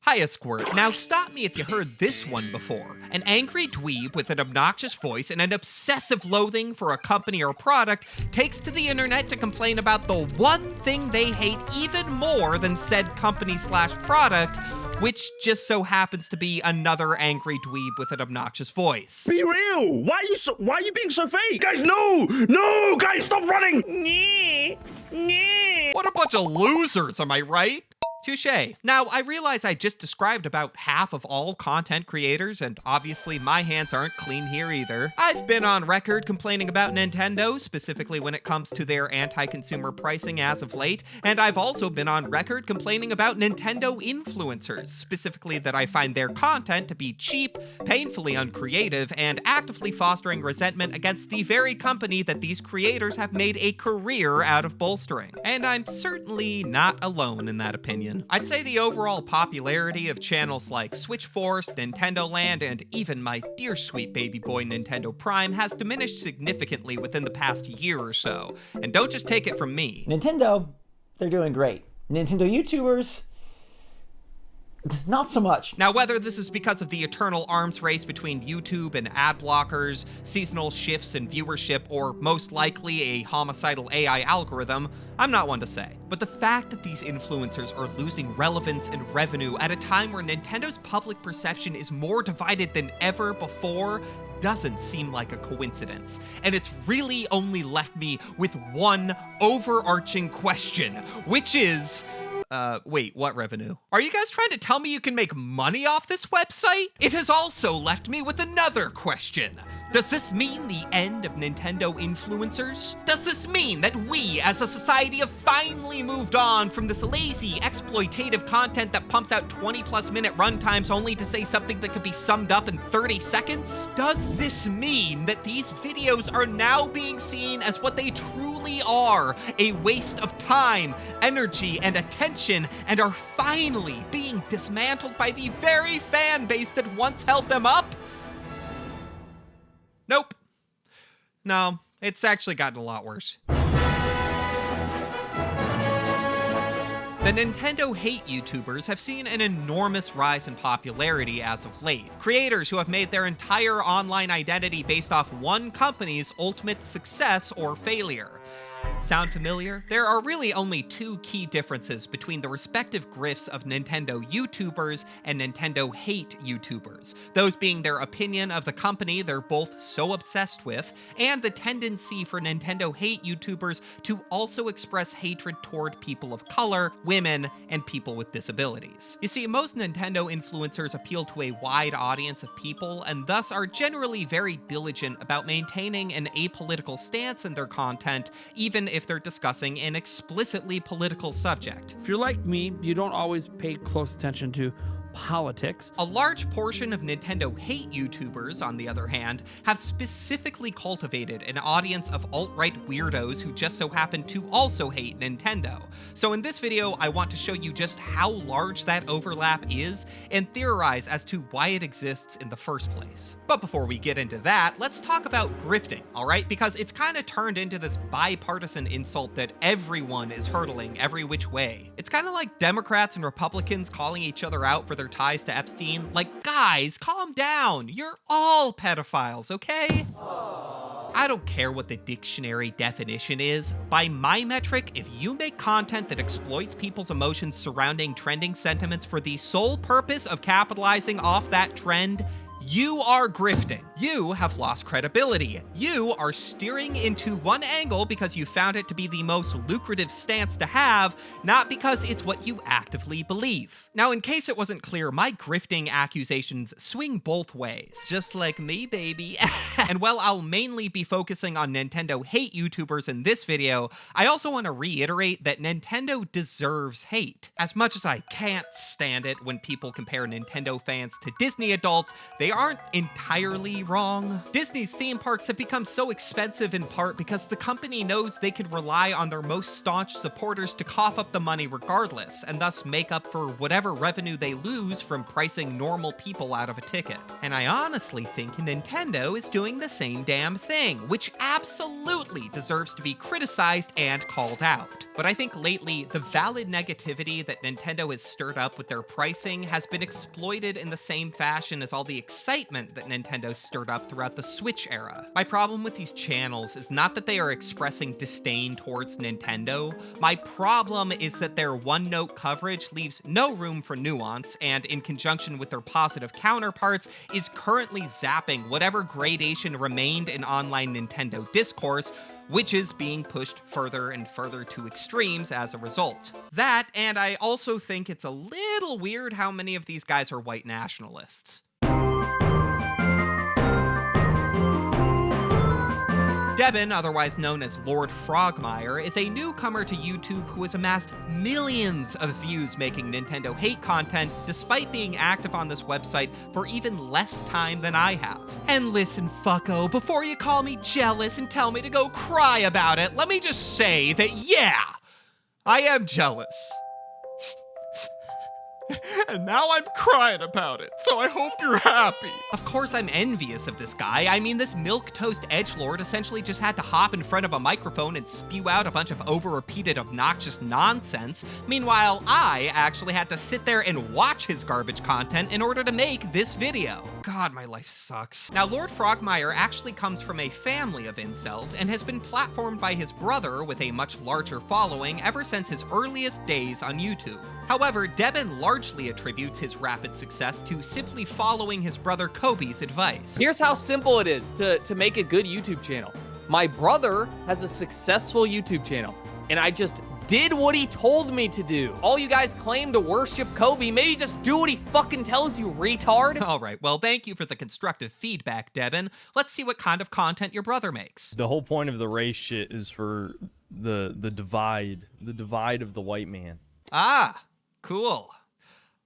Hiya, Squirt. Now stop me if you heard this one before. An angry dweeb with an obnoxious voice and an obsessive loathing for a company or product takes to the internet to complain about the one thing they hate even more than said company/product, which just so happens to be another angry dweeb with an obnoxious voice. Be real! Why are you being so fake? Guys, no! No! Guys, stop running! What a bunch of losers, am I right? Touché. Now, I realize I just described about half of all content creators, and obviously my hands aren't clean here either. I've been on record complaining about Nintendo, specifically when it comes to their anti-consumer pricing as of late, and I've also been on record complaining about Nintendo influencers, specifically that I find their content to be cheap, painfully uncreative, and actively fostering resentment against the very company that these creators have made a career out of bolstering. And I'm certainly not alone in that opinion. I'd say the overall popularity of channels like Switchforce, Nintendo Land, and even my dear sweet baby boy Nintendo Prime has diminished significantly within the past year or so. And don't just take it from me. Nintendo, they're doing great. Nintendo YouTubers, not so much. Now, whether this is because of the eternal arms race between YouTube and ad blockers, seasonal shifts in viewership, or most likely a homicidal AI algorithm, I'm not one to say. But the fact that these influencers are losing relevance and revenue at a time where Nintendo's public perception is more divided than ever before doesn't seem like a coincidence. And it's really only left me with one overarching question, which is, wait, what revenue? Are you guys trying to tell me you can make money off this website? It has also left me with another question. Does this mean the end of Nintendo influencers? Does this mean that we as a society have finally moved on from this lazy, exploitative content that pumps out 20+ minute runtimes only to say something that could be summed up in 30 seconds? Does this mean that these videos are now being seen as what they truly are, a waste of time, energy, and attention, and are finally being dismantled by the very fan base that once held them up? Nope. No, it's actually gotten a lot worse. The Nintendo hate YouTubers have seen an enormous rise in popularity as of late. Creators who have made their entire online identity based off one company's ultimate success or failure. Sound familiar? There are really only two key differences between the respective grifts of Nintendo YouTubers and Nintendo hate YouTubers, those being their opinion of the company they're both so obsessed with, and the tendency for Nintendo hate YouTubers to also express hatred toward people of color, women, and people with disabilities. You see, most Nintendo influencers appeal to a wide audience of people, and thus are generally very diligent about maintaining an apolitical stance in their content, even if they're discussing an explicitly political subject. If you're like me, you don't always pay close attention to politics. A large portion of Nintendo hate YouTubers, on the other hand, have specifically cultivated an audience of alt-right weirdos who just so happen to also hate Nintendo. So in this video, I want to show you just how large that overlap is and theorize as to why it exists in the first place. But before we get into that, let's talk about grifting, alright? Because it's kind of turned into this bipartisan insult that everyone is hurtling every which way. It's kind of like Democrats and Republicans calling each other out for their ties to Epstein. Like, guys, calm down. You're all pedophiles, okay? I don't care what the dictionary definition is. By my metric, if you make content that exploits people's emotions surrounding trending sentiments for the sole purpose of capitalizing off that trend, you are grifting. You have lost credibility. You are steering into one angle because you found it to be the most lucrative stance to have, not because it's what you actively believe. Now, in case it wasn't clear, my grifting accusations swing both ways, just like me, baby. And while I'll mainly be focusing on Nintendo hate YouTubers in this video, I also want to reiterate that Nintendo deserves hate. As much as I can't stand it when people compare Nintendo fans to Disney adults, they aren't entirely wrong. Disney's theme parks have become so expensive in part because the company knows they could rely on their most staunch supporters to cough up the money regardless, and thus make up for whatever revenue they lose from pricing normal people out of a ticket. And I honestly think Nintendo is doing the same damn thing, which absolutely deserves to be criticized and called out. But I think lately, the valid negativity that Nintendo has stirred up with their pricing has been exploited in the same fashion as all the excitement that Nintendo stirred up throughout the Switch era. My problem with these channels is not that they are expressing disdain towards Nintendo. My problem is that their one-note coverage leaves no room for nuance, and in conjunction with their positive counterparts, is currently zapping whatever gradation remained in online Nintendo discourse, which is being pushed further and further to extremes as a result. That, and I also think it's a little weird how many of these guys are white nationalists. Devin, otherwise known as Lord Frogmire, is a newcomer to YouTube who has amassed millions of views making Nintendo hate content, despite being active on this website for even less time than I have. And listen, fucko, before you call me jealous and tell me to go cry about it, let me just say that, yeah, I am jealous. And now I'm crying about it, so I hope you're happy. Of course I'm envious of this guy. I mean, this milquetoast edgelord essentially just had to hop in front of a microphone and spew out a bunch of over-repeated obnoxious nonsense. Meanwhile, I actually had to sit there and watch his garbage content in order to make this video. God, my life sucks. Now, Lord Frogmire actually comes from a family of incels and has been platformed by his brother with a much larger following ever since his earliest days on YouTube. However, Devin largely attributes his rapid success to simply following his brother Kobe's advice. Here's how simple it is to make a good YouTube channel. My brother has a successful YouTube channel, and I just did what he told me to do. All you guys claim to worship Kobe, maybe just do what he fucking tells you, retard. All right, well, thank you for the constructive feedback, Devin. Let's see what kind of content your brother makes. The whole point of the race shit is for the divide of the white man. Ah, cool.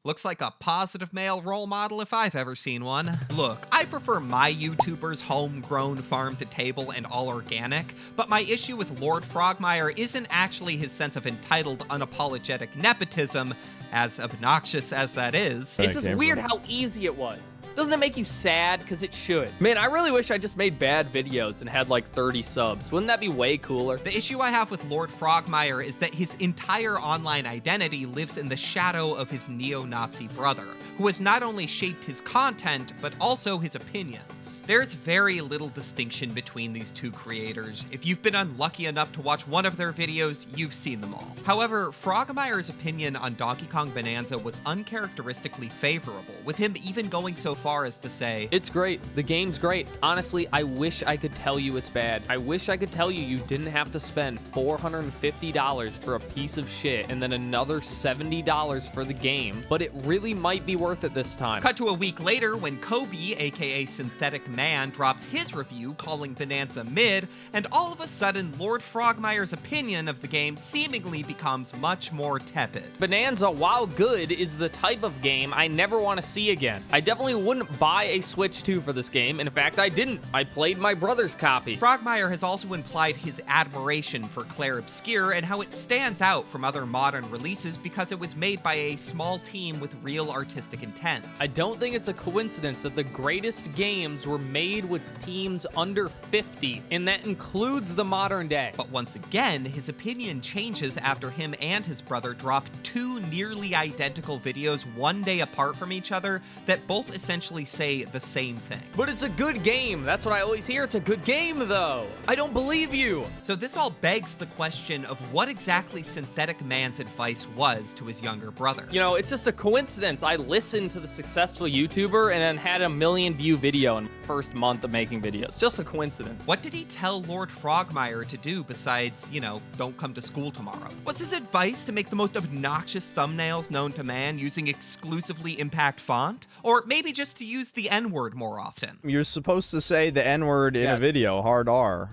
Looks like a positive male role model if I've ever seen one. Look, I prefer my YouTubers homegrown, farm to table, and all organic, but my issue with Lord Frogmire isn't actually his sense of entitled, unapologetic nepotism, as obnoxious as that is. It's just weird how easy it was. Doesn't it make you sad? Because it should. Man, I really wish I just made bad videos and had like 30 subs. Wouldn't that be way cooler? The issue I have with Lord Frogmire is that his entire online identity lives in the shadow of his neo-Nazi brother, who has not only shaped his content, but also his opinions. There's very little distinction between these two creators. If you've been unlucky enough to watch one of their videos, you've seen them all. However, Frogmire's opinion on Donkey Kong Bonanza was uncharacteristically favorable, with him even going so far as to say, "It's great. The game's great. Honestly, I wish I could tell you it's bad. I wish I could tell you you didn't have to spend $450 for a piece of shit and then another $70 for the game, but it really might be worth it this time." Cut to a week later when Kobe, aka Synthetic Man, drops his review calling Bonanza mid, and all of a sudden Lord Frogmire's opinion of the game seemingly becomes much more tepid. Bonanza, while good, is the type of game I never want to see again. I definitely wouldn't buy a Switch 2 for this game. In fact, I didn't. I played my brother's copy. Frogmire has also implied his admiration for Claire Obscure and how it stands out from other modern releases because it was made by a small team with real artistic intent. I don't think it's a coincidence that the greatest games were made with teams under 50, and that includes the modern day. But once again, his opinion changes after him and his brother dropped two nearly identical videos one day apart from each other that both essentially say the same thing. But it's a good game. That's what I always hear. It's a good game, though. I don't believe you. So this all begs the question of what exactly Synthetic Man's advice was to his younger brother. You know, it's just a coincidence. I listened to the successful YouTuber and then had a 1 million view video in the first month of making videos. Just a coincidence. What did he tell Lord Frogmire to do besides, don't come to school tomorrow? Was his advice to make the most obnoxious thumbnails known to man using exclusively impact font? Or maybe just to use the N-word more often? You're supposed to say the N-word in a video, hard R.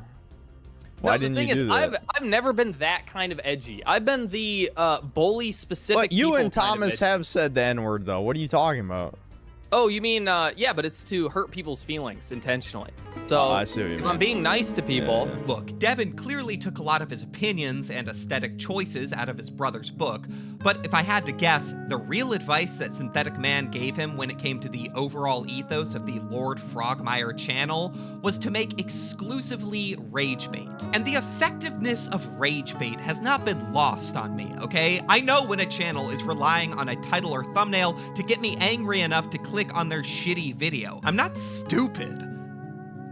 Why didn't you do that? I've never been that kind of edgy. I've been the bully specific. But you and Thomas have said the N-word though. What are you talking about? Oh, you mean, yeah, but it's to hurt people's feelings intentionally. So Oh, I see what you if mean. I'm being nice to people, Yeah. Look, Devin clearly took a lot of his opinions and aesthetic choices out of his brother's book, but if I had to guess, the real advice that Synthetic Man gave him when it came to the overall ethos of the Lord Frogmire channel was to make exclusively rage bait. And the effectiveness of rage bait has not been lost on me, okay? I know when a channel is relying on a title or thumbnail to get me angry enough to click on their shitty video. I'm not stupid.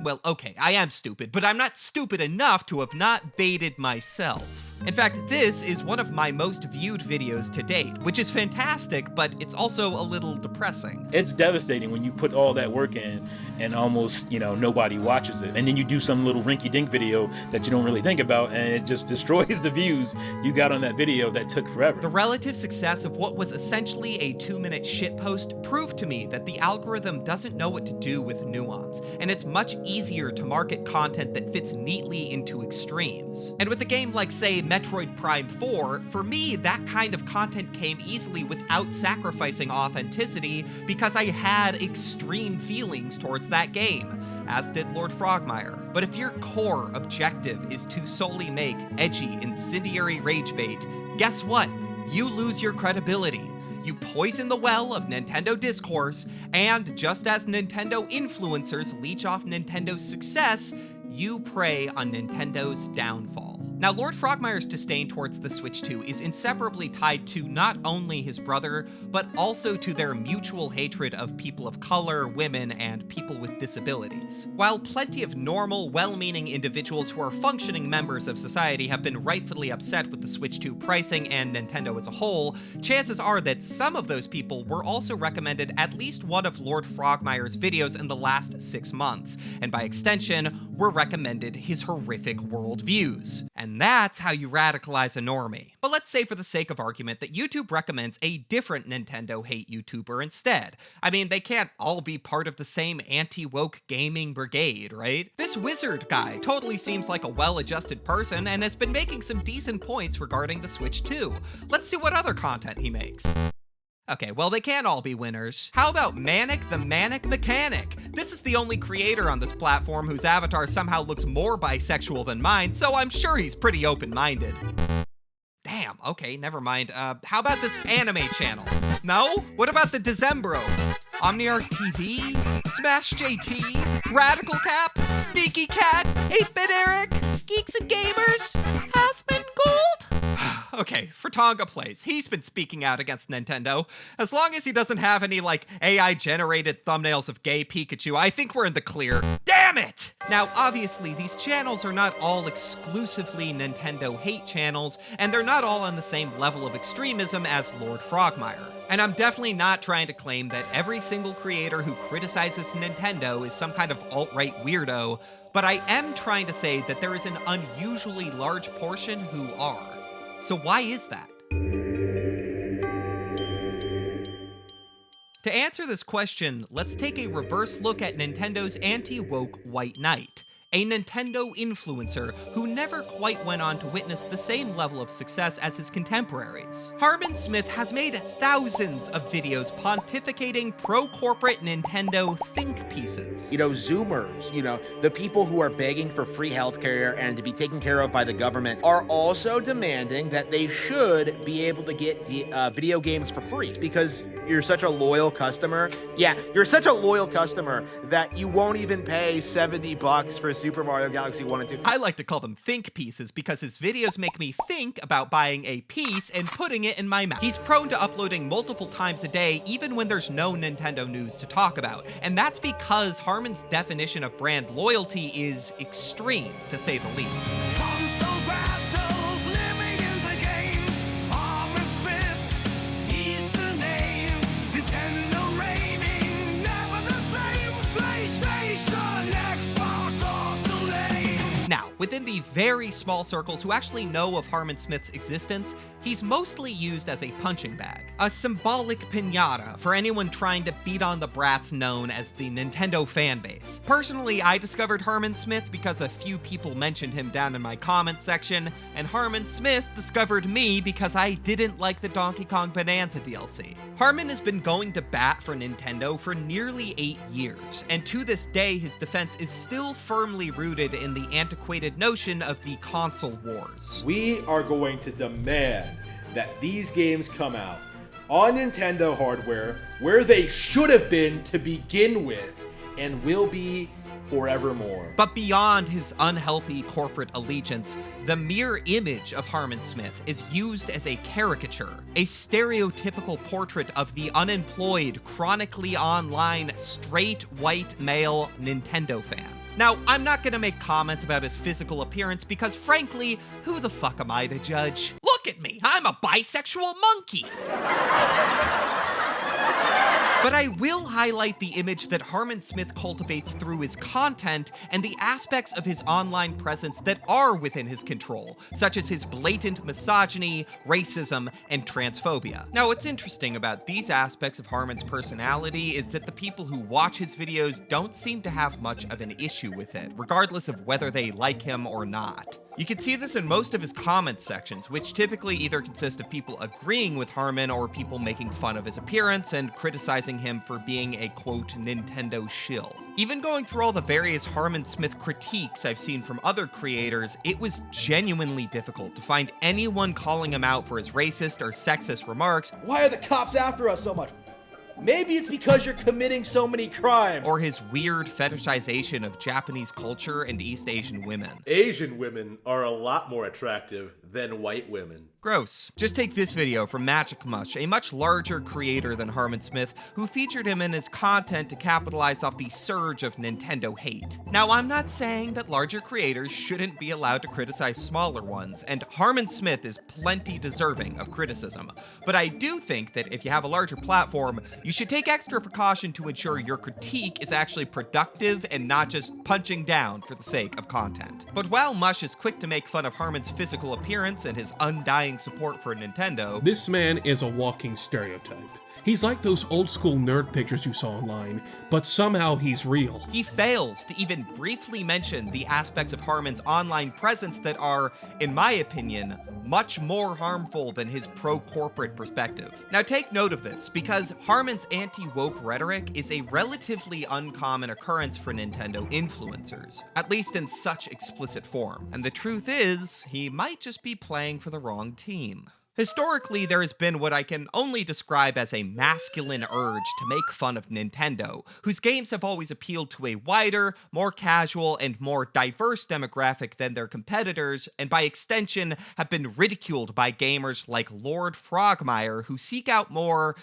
Well, okay, I am stupid, but I'm not stupid enough to have not baited myself. In fact, this is one of my most viewed videos to date, which is fantastic, but it's also a little depressing. It's devastating when you put all that work in and almost, nobody watches it. And then you do some little rinky-dink video that you don't really think about, and it just destroys the views you got on that video that took forever. The relative success of what was essentially a 2-minute shitpost proved to me that the algorithm doesn't know what to do with nuance, and it's much easier to market content that fits neatly into extremes. And with a game like, say, Metroid Prime 4, for me, that kind of content came easily without sacrificing authenticity because I had extreme feelings towards that game, as did Lord Frogmire. But if your core objective is to solely make edgy, incendiary rage bait, guess what? You lose your credibility. You poison the well of Nintendo discourse, and just as Nintendo influencers leech off Nintendo's success, you prey on Nintendo's downfall. Now, Lord Frogmire's disdain towards the Switch 2 is inseparably tied to not only his brother, but also to their mutual hatred of people of color, women, and people with disabilities. While plenty of normal, well-meaning individuals who are functioning members of society have been rightfully upset with the Switch 2 pricing and Nintendo as a whole, chances are that some of those people were also recommended at least one of Lord Frogmire's videos in the last 6 months, and by extension, were recommended his horrific worldviews. And that's how you radicalize a normie. But let's say for the sake of argument that YouTube recommends a different Nintendo hate YouTuber instead. I mean, they can't all be part of the same anti-woke gaming brigade, right? This Wizard guy totally seems like a well-adjusted person and has been making some decent points regarding the Switch 2. Let's see what other content he makes. Okay, well, they can't all be winners. How about Manic the Manic Mechanic? This is the only creator on this platform whose avatar somehow looks more bisexual than mine, so I'm sure he's pretty open-minded. Damn, okay, never mind. How about this anime channel? No? What about the Decembro? Omniarch TV? Smash JT? Radical Cap? Sneaky Cat? 8-Bit Eric? Geeks and Gamers? Hasman Gold? Okay, Furtonga plays. He's been speaking out against Nintendo. As long as he doesn't have any, AI-generated thumbnails of gay Pikachu, I think we're in the clear. Damn it! Now, obviously, these channels are not all exclusively Nintendo hate channels, and they're not all on the same level of extremism as Lord Frogmire. And I'm definitely not trying to claim that every single creator who criticizes Nintendo is some kind of alt-right weirdo, but I am trying to say that there is an unusually large portion who are. So why is that? To answer this question, let's take a reverse look at Nintendo's anti-woke White Knight, a Nintendo influencer who never quite went on to witness the same level of success as his contemporaries. Harman Smith has made thousands of videos pontificating pro-corporate Nintendo think pieces. Zoomers, the people who are begging for free healthcare and to be taken care of by the government are also demanding that they should be able to get video games for free because you're such a loyal customer. Yeah, you're such a loyal customer that you won't even pay $70 for Super Mario Galaxy 1 and 2. I like to call them think pieces because his videos make me think about buying a piece and putting it in my mouth. He's prone to uploading multiple times a day, even when there's no Nintendo news to talk about. And that's because Harman's definition of brand loyalty is extreme, to say the least. Now, Within the very small circles who actually know of Harman Smith's existence, he's mostly used as a punching bag, a symbolic piñata for anyone trying to beat on the brats known as the Nintendo fanbase. Personally, I discovered Harman Smith because a few people mentioned him down in my comment section, and Harman Smith discovered me because I didn't like the Donkey Kong Bonanza DLC. Harman has been going to bat for Nintendo for nearly 8 years, and to this day his defense is still firmly rooted in the antiquated notion of the console wars. We are going to demand that these games come out on Nintendo hardware where they should have been to begin with and will be forevermore. But beyond his unhealthy corporate allegiance, the mere image of Harman Smith is used as a caricature, a stereotypical portrait of the unemployed, chronically online, straight white male Nintendo fan. Now, I'm not gonna make comments about his physical appearance because frankly, who the fuck am I to judge? Look at me, I'm a bisexual monkey! But I will highlight the image that Harman Smith cultivates through his content and the aspects of his online presence that are within his control, such as his blatant misogyny, racism, and transphobia. Now, what's interesting about these aspects of Harman's personality is that the people who watch his videos don't seem to have much of an issue with it, regardless of whether they like him or not. You can see this in most of his comment sections, which typically either consist of people agreeing with Harman or people making fun of his appearance and criticizing him for being a quote Nintendo shill. Even going through all the various Harman Smith critiques I've seen from other creators, it was genuinely difficult to find anyone calling him out for his racist or sexist remarks. Why are the cops after us so much? Maybe it's because you're committing so many crimes. Or his weird fetishization of Japanese culture and East Asian women. Asian women are a lot more attractive than white women. Gross. Just take this video from Magic Mush, a much larger creator than Harman Smith, who featured him in his content to capitalize off the surge of Nintendo hate. Now, I'm not saying that larger creators shouldn't be allowed to criticize smaller ones, and Harman Smith is plenty deserving of criticism. But I do think that if you have a larger platform, you should take extra precaution to ensure your critique is actually productive and not just punching down for the sake of content. But while Mush is quick to make fun of Harman's physical appearance and his undying support for Nintendo, this man is a walking stereotype. He's like those old school nerd pictures you saw online, but somehow he's real. He fails to even briefly mention the aspects of Harman's online presence that are, in my opinion, much more harmful than his pro-corporate perspective. Now take note of this, because Harman's anti-woke rhetoric is a relatively uncommon occurrence for Nintendo influencers, at least in such explicit form. And the truth is, he might just be playing for the wrong team. Historically, there has been what I can only describe as a masculine urge to make fun of Nintendo, whose games have always appealed to a wider, more casual, and more diverse demographic than their competitors, and by extension, have been ridiculed by gamers like Lord Frogmire, who seek out more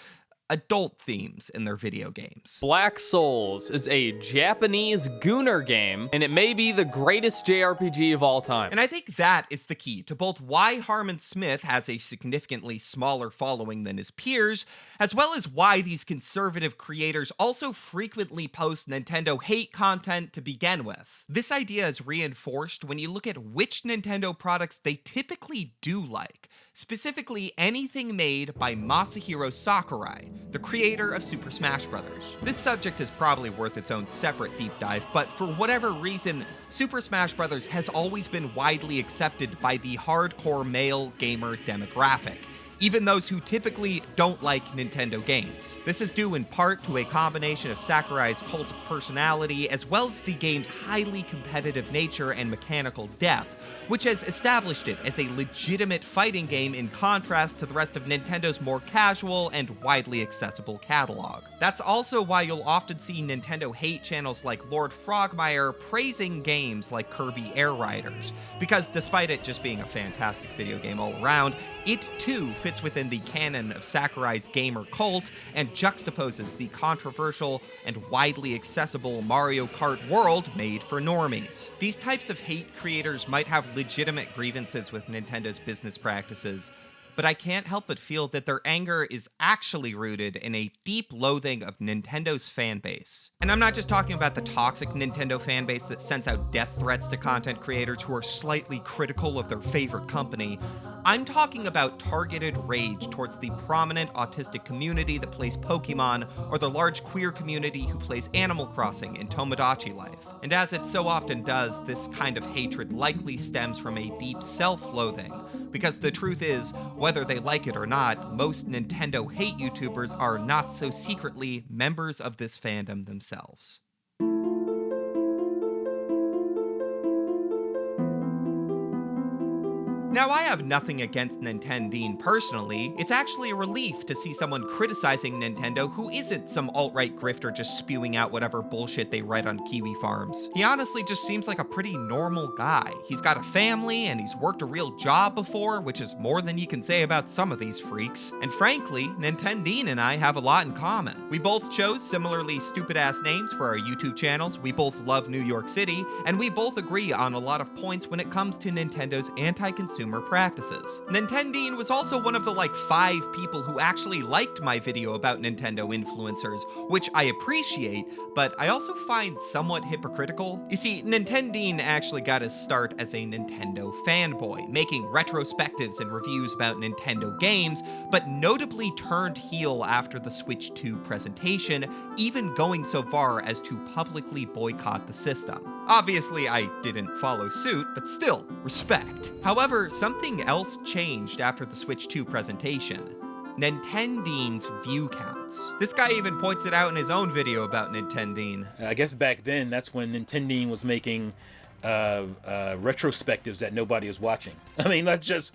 adult themes in their video games. Black Souls is a Japanese Gooner game, and it may be the greatest JRPG of all time. And I think that is the key to both why Harman Smith has a significantly smaller following than his peers, as well as why these conservative creators also frequently post Nintendo hate content to begin with. This idea is reinforced when you look at which Nintendo products they typically do like, specifically anything made by Masahiro Sakurai, the creator of Super Smash Bros. This subject is probably worth its own separate deep dive, but for whatever reason, Super Smash Bros. Has always been widely accepted by the hardcore male gamer demographic, even those who typically don't like Nintendo games. This is due in part to a combination of Sakurai's cult of personality, as well as the game's highly competitive nature and mechanical depth, which has established it as a legitimate fighting game in contrast to the rest of Nintendo's more casual and widely accessible catalog. That's also why you'll often see Nintendo hate channels like Lord Frogmire praising games like Kirby Air Riders, because despite it just being a fantastic video game all around, it too fits within the canon of Sakurai's gamer cult and juxtaposes the controversial and widely accessible Mario Kart world made for normies. These types of hate creators might have legitimate grievances with Nintendo's business practices, but I can't help but feel that their anger is actually rooted in a deep loathing of Nintendo's fan base. And I'm not just talking about the toxic Nintendo fan base that sends out death threats to content creators who are slightly critical of their favorite company. I'm talking about targeted rage towards the prominent autistic community that plays Pokemon, or the large queer community who plays Animal Crossing in Tomodachi Life. And as it so often does, this kind of hatred likely stems from a deep self-loathing, because the truth is, whether they like it or not, most Nintendo hate YouTubers are not so secretly members of this fandom themselves. Now, I have nothing against Nintendeen personally. It's actually a relief to see someone criticizing Nintendo who isn't some alt-right grifter just spewing out whatever bullshit they read on Kiwi Farms. He honestly just seems like a pretty normal guy. He's got a family and he's worked a real job before, which is more than you can say about some of these freaks. And frankly, Nintendeen and I have a lot in common. We both chose similarly stupid-ass names for our YouTube channels, we both love New York City, and we both agree on a lot of points when it comes to Nintendo's anti-consumer practices. Nintendeen was also one of the 5 people who actually liked my video about Nintendo influencers, which I appreciate, but I also find somewhat hypocritical. You see, Nintendeen actually got his start as a Nintendo fanboy, making retrospectives and reviews about Nintendo games, but notably turned heel after the Switch 2 presentation, even going so far as to publicly boycott the system. Obviously, I didn't follow suit, but still, respect. However, something else changed after the Switch 2 presentation. Nintendeen's view counts. This guy even points it out in his own video about Nintendeen. I guess back then, that's when Nintendeen was making retrospectives that nobody was watching. I mean, let's just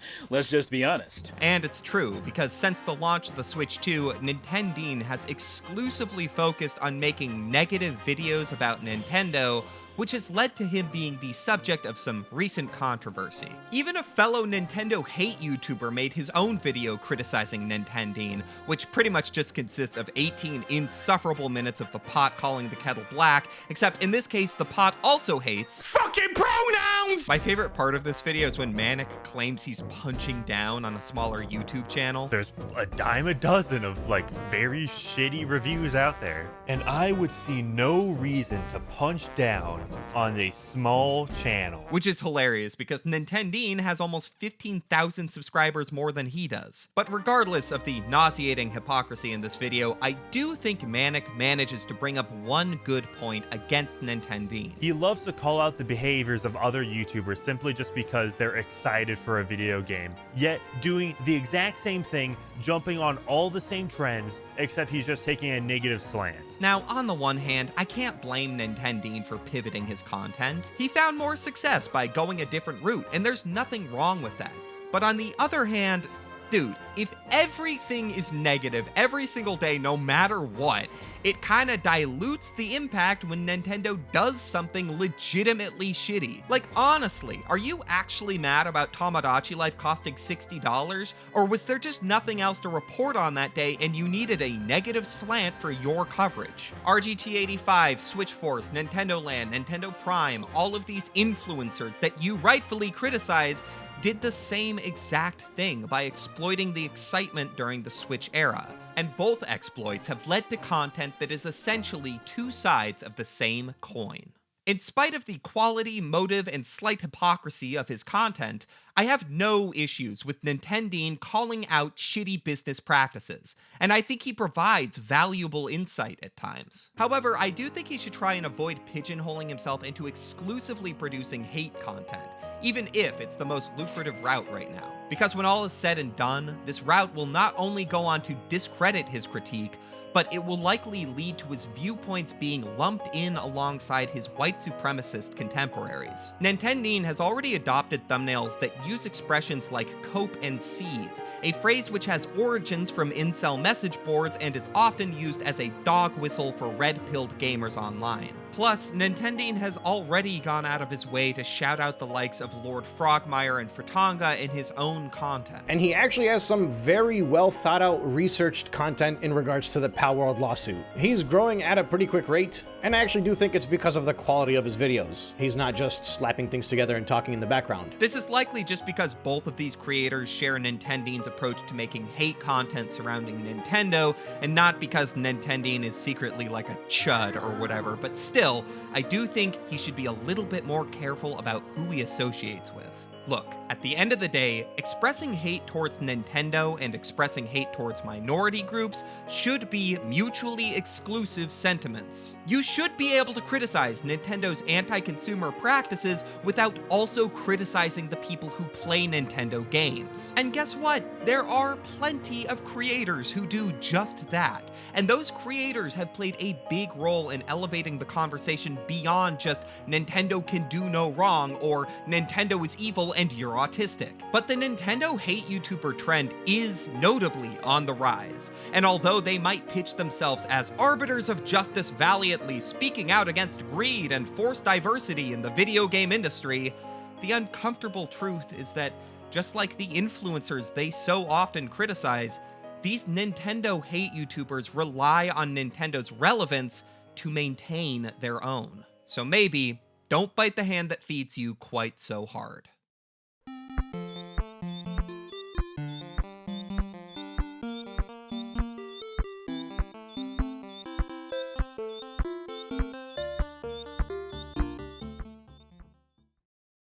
be honest. And it's true, because since the launch of the Switch 2, Nintendeen has exclusively focused on making negative videos about Nintendo, which has led to him being the subject of some recent controversy. Even a fellow Nintendo hate YouTuber made his own video criticizing Nintendeen, which pretty much just consists of 18 insufferable minutes of the pot calling the kettle black, except in this case, the pot also hates fucking pronouns! My favorite part of this video is when Manic claims he's punching down on a smaller YouTube channel. There's a dime a dozen of very shitty reviews out there, and I would see no reason to punch down on a small channel. Which is hilarious because Nintendeen has almost 15,000 subscribers more than he does. But regardless of the nauseating hypocrisy in this video, I do think Manic manages to bring up one good point against Nintendeen. He loves to call out the behaviors of other YouTubers simply just because they're excited for a video game, yet doing the exact same thing, jumping on all the same trends, except he's just taking a negative slant. Now, on the one hand, I can't blame Nintendeen for pivoting his content. He found more success by going a different route, and there's nothing wrong with that. But on the other hand, dude, if everything is negative every single day, no matter what, it kind of dilutes the impact when Nintendo does something legitimately shitty. Honestly, are you actually mad about Tomodachi Life costing $60? Or was there just nothing else to report on that day and you needed a negative slant for your coverage? RGT85, Switch Force, Nintendo Land, Nintendo Prime, all of these influencers that you rightfully criticize did the same exact thing by exploiting the excitement during the Switch era. And both exploits have led to content that is essentially two sides of the same coin. In spite of the quality, motive, and slight hypocrisy of his content, I have no issues with Nintendeen calling out shitty business practices, and I think he provides valuable insight at times. However, I do think he should try and avoid pigeonholing himself into exclusively producing hate content, even if it's the most lucrative route right now. Because when all is said and done, this route will not only go on to discredit his critique, but it will likely lead to his viewpoints being lumped in alongside his white supremacist contemporaries. Nintendeen has already adopted thumbnails that use expressions like cope and seethe, a phrase which has origins from incel message boards and is often used as a dog whistle for red-pilled gamers online. Plus, Nintendeen has already gone out of his way to shout out the likes of Lord Frogmire and Fratanga in his own content. And he actually has some very well thought out, researched content in regards to the Palworld lawsuit. He's growing at a pretty quick rate, and I actually do think it's because of the quality of his videos. He's not just slapping things together and talking in the background. This is likely just because both of these creators share Nintendeen's approach to making hate content surrounding Nintendo, and not because Nintendeen is secretly like a chud or whatever, but still, I do think he should be a little bit more careful about who he associates with. Look, at the end of the day, expressing hate towards Nintendo and expressing hate towards minority groups should be mutually exclusive sentiments. You should be able to criticize Nintendo's anti-consumer practices without also criticizing the people who play Nintendo games. And guess what? There are plenty of creators who do just that. And those creators have played a big role in elevating the conversation beyond just Nintendo can do no wrong or Nintendo is evil and you're autistic. But the Nintendo hate YouTuber trend is notably on the rise. And although they might pitch themselves as arbiters of justice valiantly speaking out against greed and forced diversity in the video game industry, the uncomfortable truth is that just like the influencers they so often criticize, these Nintendo hate YouTubers rely on Nintendo's relevance to maintain their own. So maybe don't bite the hand that feeds you quite so hard.